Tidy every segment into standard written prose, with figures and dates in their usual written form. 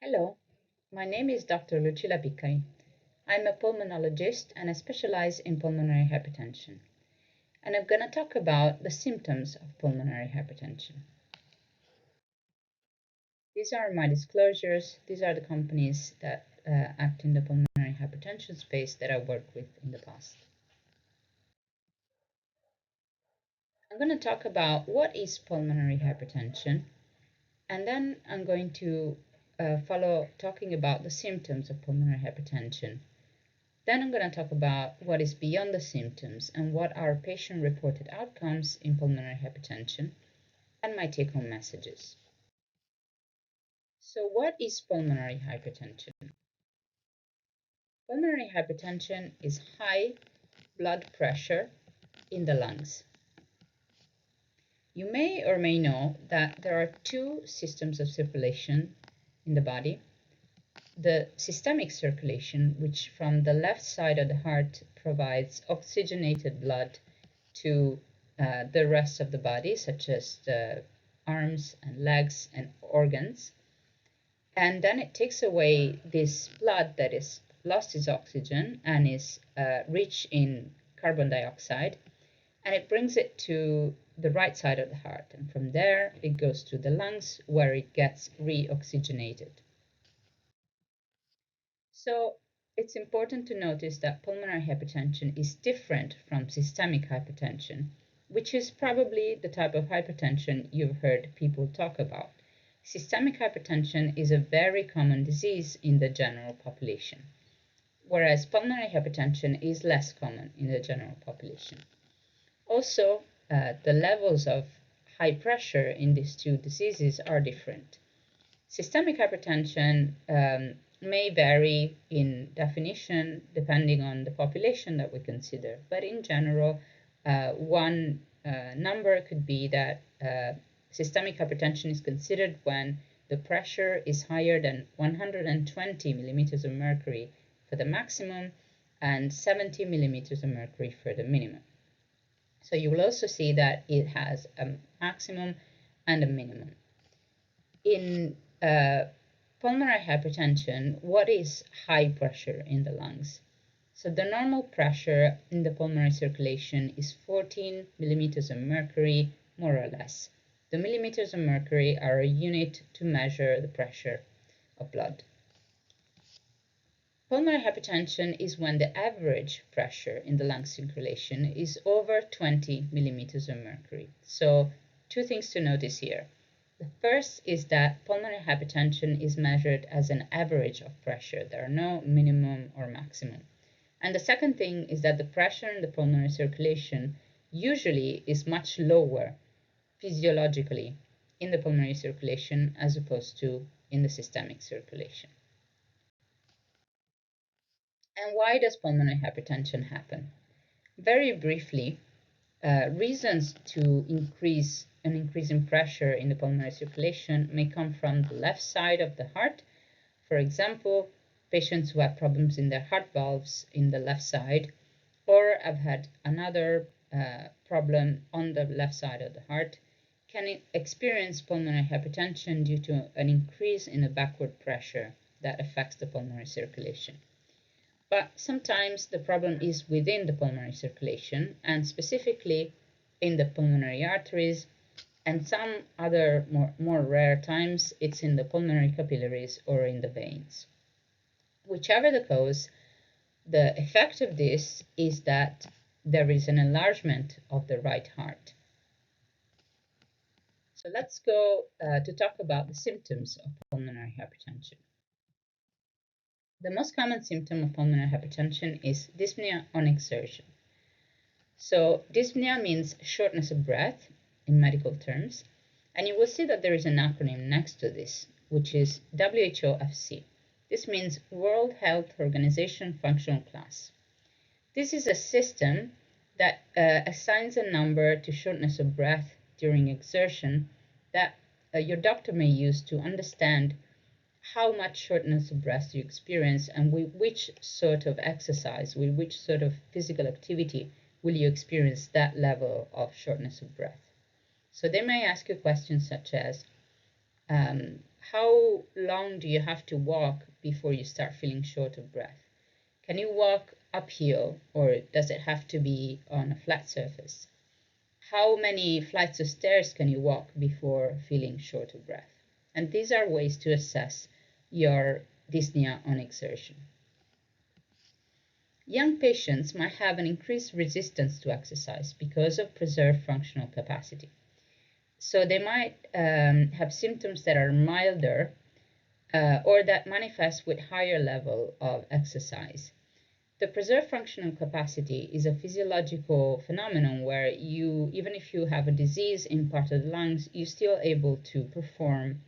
Hello, my name is Dr. Lucilla Piccari. I'm a pulmonologist and I specialize in pulmonary hypertension. And I'm going to talk about the symptoms of pulmonary hypertension. These are my disclosures. These are the companies that act in the pulmonary hypertension space that I worked with in the past. I'm going to talk about what is pulmonary hypertension, and then I'm going to follow talking about the symptoms of pulmonary hypertension. Then I'm going to talk about what is beyond the symptoms and what are patient-reported outcomes in pulmonary hypertension and my take-home messages. So what is pulmonary hypertension? Pulmonary hypertension is high blood pressure in the lungs. You may or may know that there are two systems of circulation in the body. The systemic circulation, which from the left side of the heart provides oxygenated blood to the rest of the body, such as the arms and legs and organs. And then it takes away this blood that is lost its oxygen and is rich in carbon dioxide, and it brings it to the right side of the heart. And from there, it goes to the lungs where it gets reoxygenated. So it's important to notice that pulmonary hypertension is different from systemic hypertension, which is probably the type of hypertension you've heard people talk about. Systemic hypertension is a very common disease in the general population, whereas pulmonary hypertension is less common in the general population. Also, the levels of high pressure in these two diseases are different. Systemic hypertension may vary in definition depending on the population that we consider, but in general, one number could be that systemic hypertension is considered when the pressure is higher than 120 millimeters of mercury for the maximum and 70 millimeters of mercury for the minimum. So you will also see that it has a maximum and a minimum. In pulmonary hypertension, what is high pressure in the lungs? So the normal pressure in the pulmonary circulation is 14 millimeters of mercury, more or less. The millimeters of mercury are a unit to measure the pressure of blood. Pulmonary hypertension is when the average pressure in the lung circulation is over 20 millimeters of mercury. So two things to notice here. The first is that pulmonary hypertension is measured as an average of pressure. There are no minimum or maximum. And the second thing is that the pressure in the pulmonary circulation usually is much lower physiologically in the pulmonary circulation as opposed to in the systemic circulation. And why does pulmonary hypertension happen? Very briefly, reasons to increase in pressure in the pulmonary circulation may come from the left side of the heart. For example, patients who have problems in their heart valves in the left side, or have had another problem on the left side of the heart, can experience pulmonary hypertension due to an increase in the backward pressure that affects the pulmonary circulation. But sometimes the problem is within the pulmonary circulation, and specifically in the pulmonary arteries, and some other more rare times it's in the pulmonary capillaries or in the veins. Whichever the cause, the effect of this is that there is an enlargement of the right heart. So let's go to talk about the symptoms of pulmonary hypertension. The most common symptom of pulmonary hypertension is dyspnea on exertion. So dyspnea means shortness of breath in medical terms, and you will see that there is an acronym next to this, which is WHOFC. This means World Health Organization Functional Class. This is a system that assigns a number to shortness of breath during exertion that your doctor may use to understand how much shortness of breath you experience and with which sort of exercise, with which sort of physical activity will you experience that level of shortness of breath. So they may ask you questions such as, how long do you have to walk before you start feeling short of breath? Can you walk uphill, or does it have to be on a flat surface? How many flights of stairs can you walk before feeling short of breath? And these are ways to assess your dyspnea on exertion. Young patients might have an increased resistance to exercise because of preserved functional capacity. So they might have symptoms that are milder or that manifest with higher level of exercise. The preserved functional capacity is a physiological phenomenon where you, even if you have a disease in part of the lungs, you're still able to perform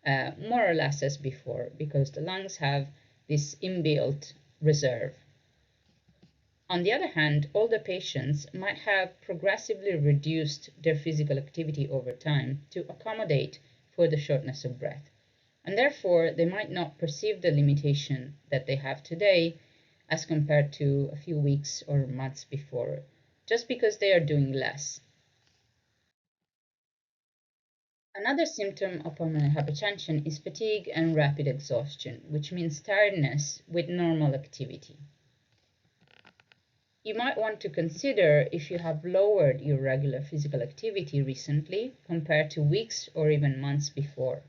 more or less as before because the lungs have this inbuilt reserve. On the other hand, older patients might have progressively reduced their physical activity over time to accommodate for the shortness of breath, and therefore they might not perceive the limitation that they have today as compared to a few weeks or months before, just because they are doing less. Another symptom of pulmonary hypertension is fatigue and rapid exhaustion, which means tiredness with normal activity. You might want to consider if you have lowered your regular physical activity recently compared to weeks or even months before.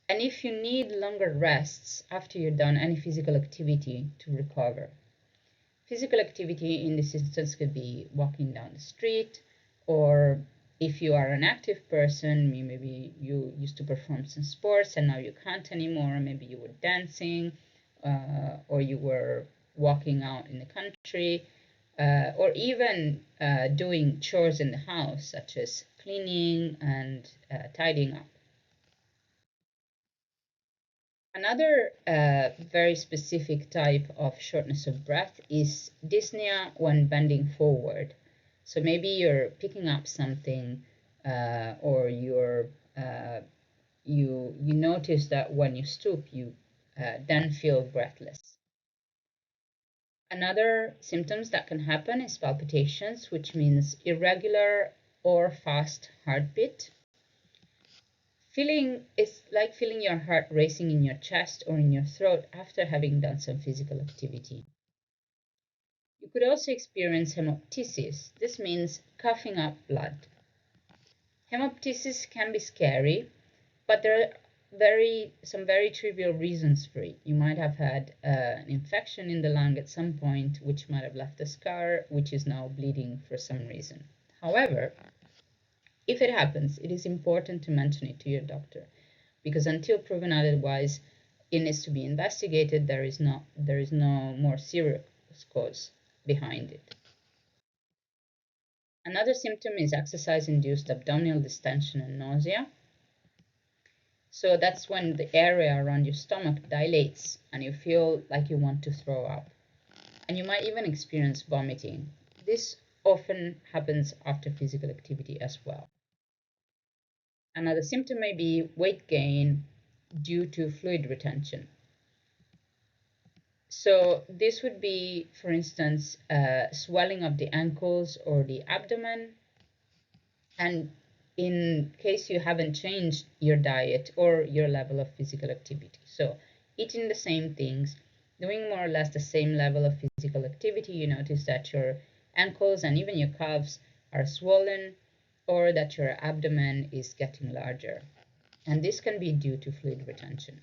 And if you need longer rests after you've done any physical activity to recover. Physical activity in this instance could be walking down the street, or if you are an active person, maybe you used to perform some sports and now you can't anymore, maybe you were dancing, or you were walking out in the country, or even doing chores in the house, such as cleaning and tidying up. Another very specific type of shortness of breath is dyspnea when bending forward. So maybe you're picking up something, or you notice that when you stoop, you then feel breathless. Another symptoms that can happen is palpitations, which means irregular or fast heartbeat. Feeling is like feeling your heart racing in your chest or in your throat after having done some physical activity. You could also experience hemoptysis. This means coughing up blood. Hemoptysis can be scary, but there are some very trivial reasons for it. You might have had an infection in the lung at some point, which might have left a scar, which is now bleeding for some reason. However, if it happens, it is important to mention it to your doctor, because until proven otherwise, it needs to be investigated. There is no more serious cause behind it. Another symptom is exercise-induced abdominal distension and nausea. So that's when the area around your stomach dilates and you feel like you want to throw up. And you might even experience vomiting. This often happens after physical activity as well. Another symptom may be weight gain due to fluid retention. So this would be, for instance, swelling of the ankles or the abdomen. And in case you haven't changed your diet or your level of physical activity. So eating the same things, doing more or less the same level of physical activity, you notice that your ankles and even your calves are swollen or that your abdomen is getting larger. And this can be due to fluid retention.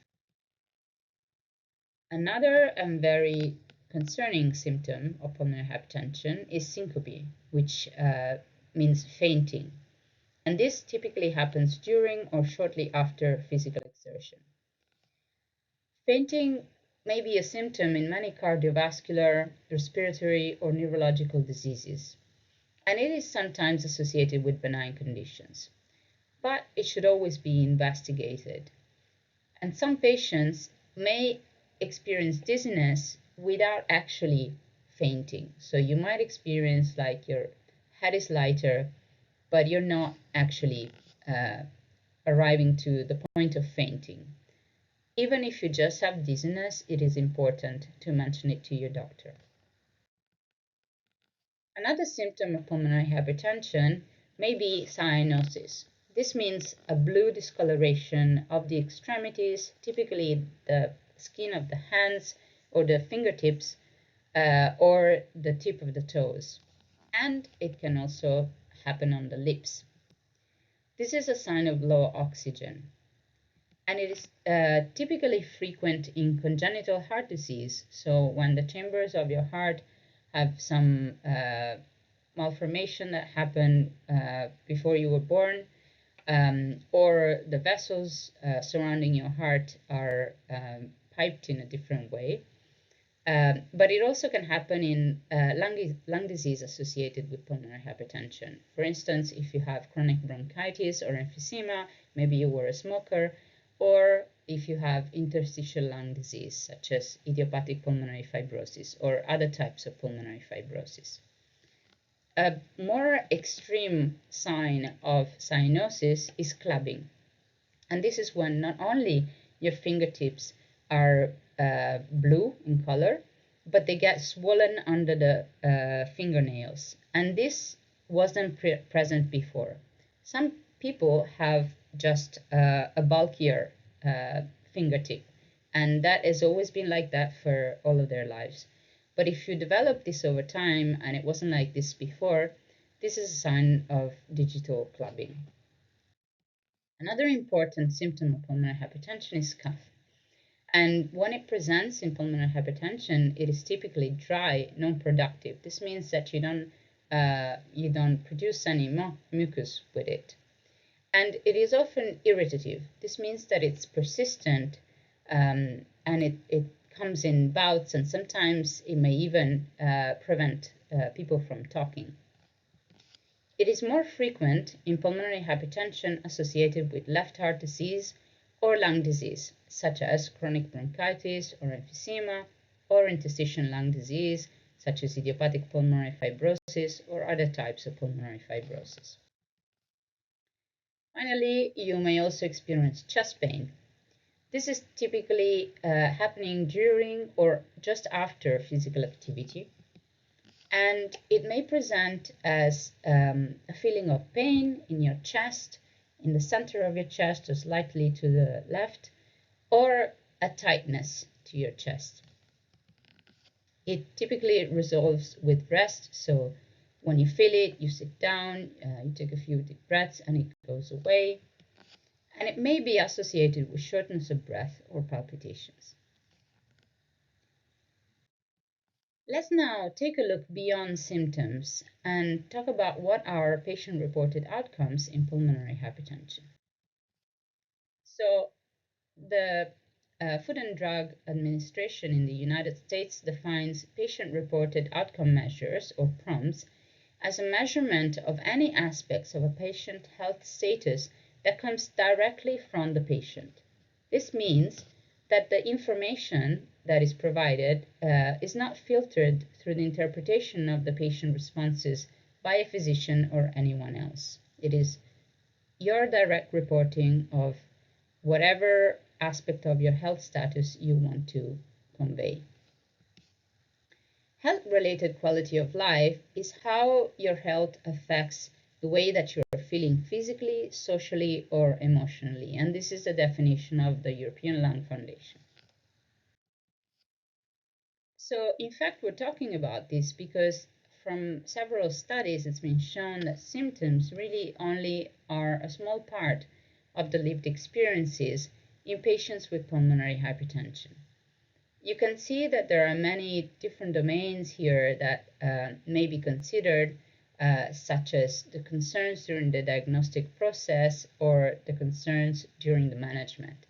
Another very concerning symptom of pulmonary hypertension is syncope, which means fainting. And this typically happens during or shortly after physical exertion. Fainting may be a symptom in many cardiovascular, respiratory, or neurological diseases, and it is sometimes associated with benign conditions, but it should always be investigated. And some patients may experience dizziness without actually fainting. So you might experience like your head is lighter, but you're not actually arriving to the point of fainting. Even if you just have dizziness, it is important to mention it to your doctor. Another symptom of pulmonary hypertension may be cyanosis, This means a blue discoloration of the extremities, typically the skin of the hands or the fingertips or the tip of the toes. And it can also happen on the lips. This is a sign of low oxygen, and it is typically frequent in congenital heart disease. So when the chambers of your heart have some malformation that happened before you were born, or the vessels surrounding your heart are piped in a different way. But it also can happen in lung disease associated with pulmonary hypertension. For instance, if you have chronic bronchitis or emphysema, maybe you were a smoker, or if you have interstitial lung disease, such as idiopathic pulmonary fibrosis or other types of pulmonary fibrosis. A more extreme sign of cyanosis is clubbing. And this is when not only your fingertips are blue in color, but they get swollen under the fingernails. And this wasn't present before. Some people have just a bulkier fingertip, and that has always been like that for all of their lives. But if you develop this over time and it wasn't like this before, this is a sign of digital clubbing. Another important symptom of pulmonary hypertension is cough. And when it presents in pulmonary hypertension, it is typically dry, non-productive. This means that you don't produce any mucus with it. And it is often irritative. This means that it's persistent and it comes in bouts, and sometimes it may even prevent people from talking. It is more frequent in pulmonary hypertension associated with left heart disease or lung disease, such as chronic bronchitis or emphysema, or interstitial lung disease, such as idiopathic pulmonary fibrosis or other types of pulmonary fibrosis. Finally, you may also experience chest pain. This is typically happening during or just after physical activity, and it may present as a feeling of pain in your chest, in the center of your chest or slightly to the left, or a tightness to your chest. It typically resolves with rest, so when you feel it, you sit down, you take a few deep breaths, and it goes away. And it may be associated with shortness of breath or palpitations. Let's now take a look beyond symptoms and talk about what are patient-reported outcomes in pulmonary hypertension. So, the Food and Drug Administration in the United States defines patient-reported outcome measures, or PROMs, as a measurement of any aspects of a patient's health status that comes directly from the patient. This means that the information that is provided is not filtered through the interpretation of the patient responses by a physician or anyone else. It is your direct reporting of whatever aspect of your health status you want to convey. Health-related quality of life is how your health affects the way that you're feeling physically, socially, or emotionally. And this is the definition of the European Lung Foundation. So, in fact, we're talking about this because from several studies, it's been shown that symptoms really only are a small part of the lived experiences in patients with pulmonary hypertension. You can see that there are many different domains here that may be considered, such as the concerns during the diagnostic process or the concerns during the management.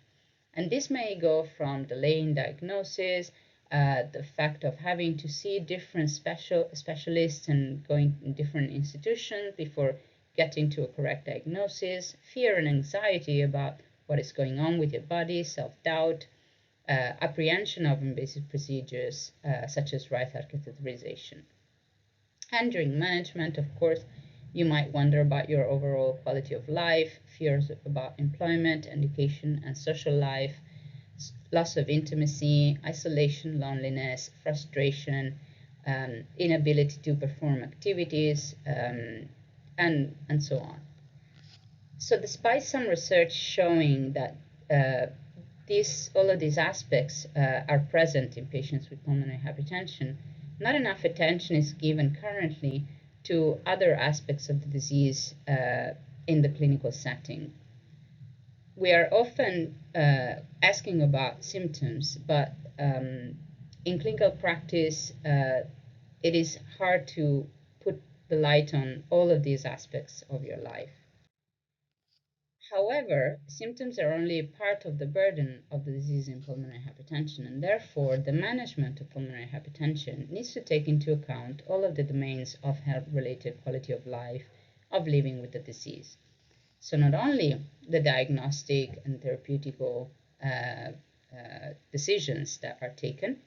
And this may go from delaying diagnosis, the fact of having to see different specialists and going in different institutions before getting to a correct diagnosis, fear and anxiety about what is going on with your body, self-doubt, apprehension of invasive procedures such as right heart catheterization. And during management, of course, you might wonder about your overall quality of life, fears about employment, education, and social life, loss of intimacy, isolation, loneliness, frustration, inability to perform activities, and so on. So despite some research showing that all of these aspects are present in patients with pulmonary hypertension, not enough attention is given currently to other aspects of the disease in the clinical setting. We are often asking about symptoms, but in clinical practice, it is hard to put the light on all of these aspects of your life. However, symptoms are only a part of the burden of the disease in pulmonary hypertension, and therefore the management of pulmonary hypertension needs to take into account all of the domains of health-related quality of life, of living with the disease. So not only the diagnostic and therapeutical decisions that are taken,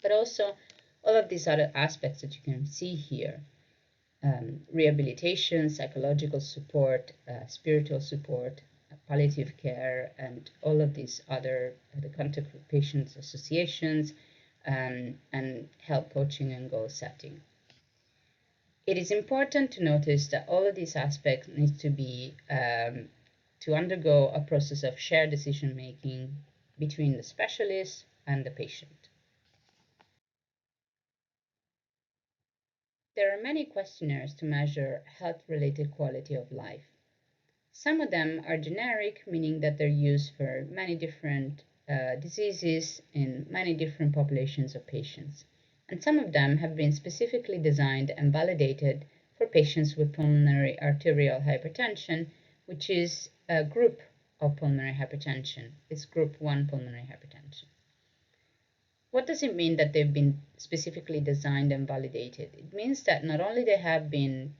but also all of these other aspects that you can see here. Rehabilitation, psychological support, spiritual support, palliative care, and all of these other, the contact with patients associations, and health coaching and goal setting. It is important to notice that all of these aspects need to be to undergo a process of shared decision making between the specialist and the patient. There are many questionnaires to measure health-related quality of life. Some of them are generic, meaning that they're used for many different diseases in many different populations of patients. And some of them have been specifically designed and validated for patients with pulmonary arterial hypertension, which is a group of pulmonary hypertension. It's group 1 pulmonary hypertension. What does it mean that they've been specifically designed and validated? It means that not only they have been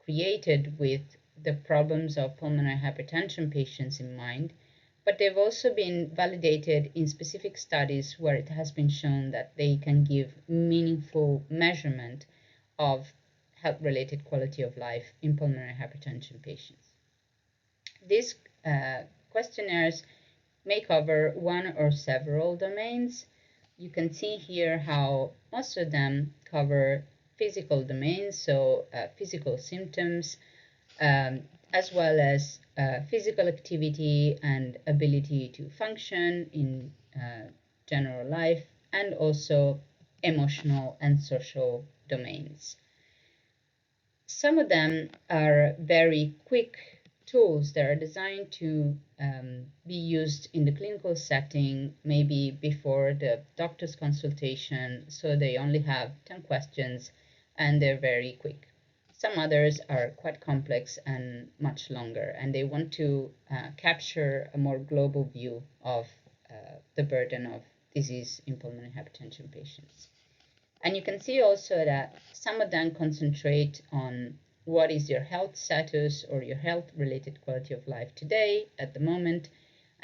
created with the problems of pulmonary hypertension patients in mind, but they've also been validated in specific studies where it has been shown that they can give meaningful measurement of health-related quality of life in pulmonary hypertension patients. These questionnaires may cover one or several domains. You can see here how most of them cover physical domains, so physical symptoms, as well as physical activity and ability to function in general life, and also emotional and social domains. Some of them are very quick tools that are designed to be used in the clinical setting, maybe before the doctor's consultation, so they only have 10 questions and they're very quick. Some others are quite complex and much longer, and they want to capture a more global view of the burden of disease in pulmonary hypertension patients. And you can see also that some of them concentrate on what is your health status or your health-related quality of life today, at the moment,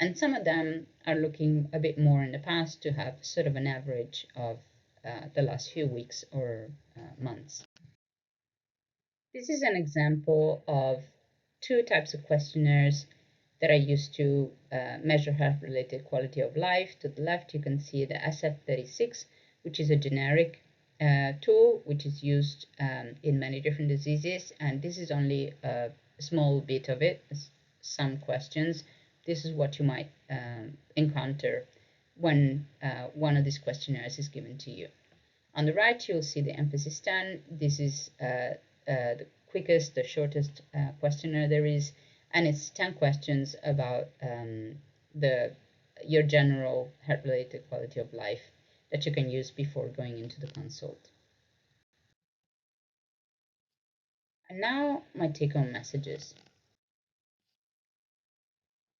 and some of them are looking a bit more in the past to have sort of an average of the last few weeks or months. This is an example of two types of questionnaires that are used to measure health-related quality of life. To the left, you can see the SF36, which is a generic tool which is used in many different diseases, and this is only a small bit of it, some questions. This is what you might encounter when one of these questionnaires is given to you. On the right, you'll see the emphasis 10. This is the quickest, the shortest questionnaire there is, and it's 10 questions about your general health-related quality of life that you can use before going into the consult. And now my take-home messages.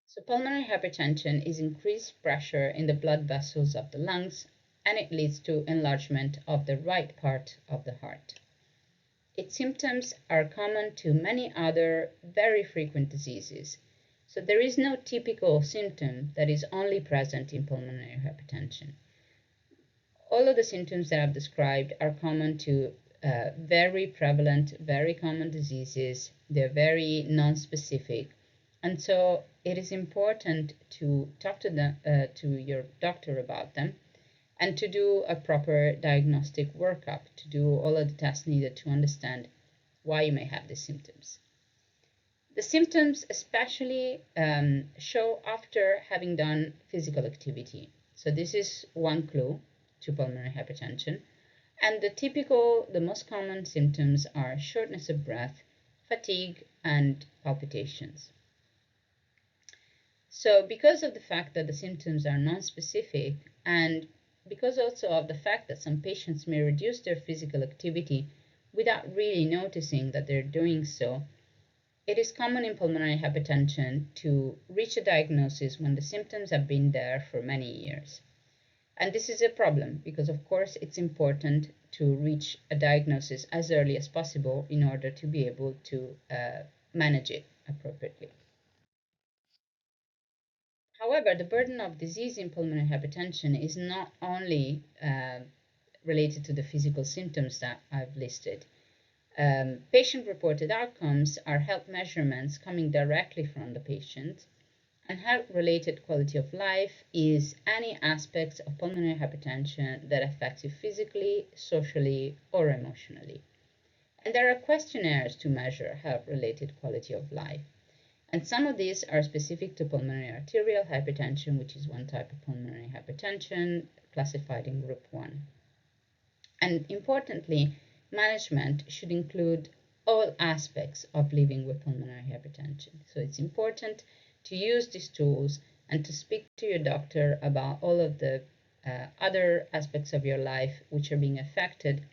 So pulmonary hypertension is increased pressure in the blood vessels of the lungs, and it leads to enlargement of the right part of the heart. Its symptoms are common to many other very frequent diseases. So there is no typical symptom that is only present in pulmonary hypertension. All of the symptoms that I've described are common to very prevalent, very common diseases. They're very non-specific. And so it is important to talk to your doctor about them and to do a proper diagnostic workup, to do all of the tests needed to understand why you may have these symptoms. The symptoms especially show after having done physical activity. So this is one clue to pulmonary hypertension. And the most common symptoms are shortness of breath, fatigue, and palpitations. So because of the fact that the symptoms are non-specific, and because also of the fact that some patients may reduce their physical activity without really noticing that they're doing so, it is common in pulmonary hypertension to reach a diagnosis when the symptoms have been there for many years. And this is a problem because, of course, it's important to reach a diagnosis as early as possible in order to be able to manage it appropriately. However, the burden of disease in pulmonary hypertension is not only related to the physical symptoms that I've listed. Patient-reported outcomes are health measurements coming directly from the patient, and health-related quality of life is any aspects of pulmonary hypertension that affect you physically, socially, or emotionally. And there are questionnaires to measure health-related quality of life. And some of these are specific to pulmonary arterial hypertension, which is one type of pulmonary hypertension classified in group 1. And importantly, management should include all aspects of living with pulmonary hypertension. So it's important to use these tools and to speak to your doctor about all of the other aspects of your life which are being affected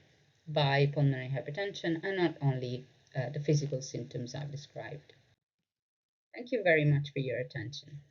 by pulmonary hypertension, and not only the physical symptoms I've described. Thank you very much for your attention.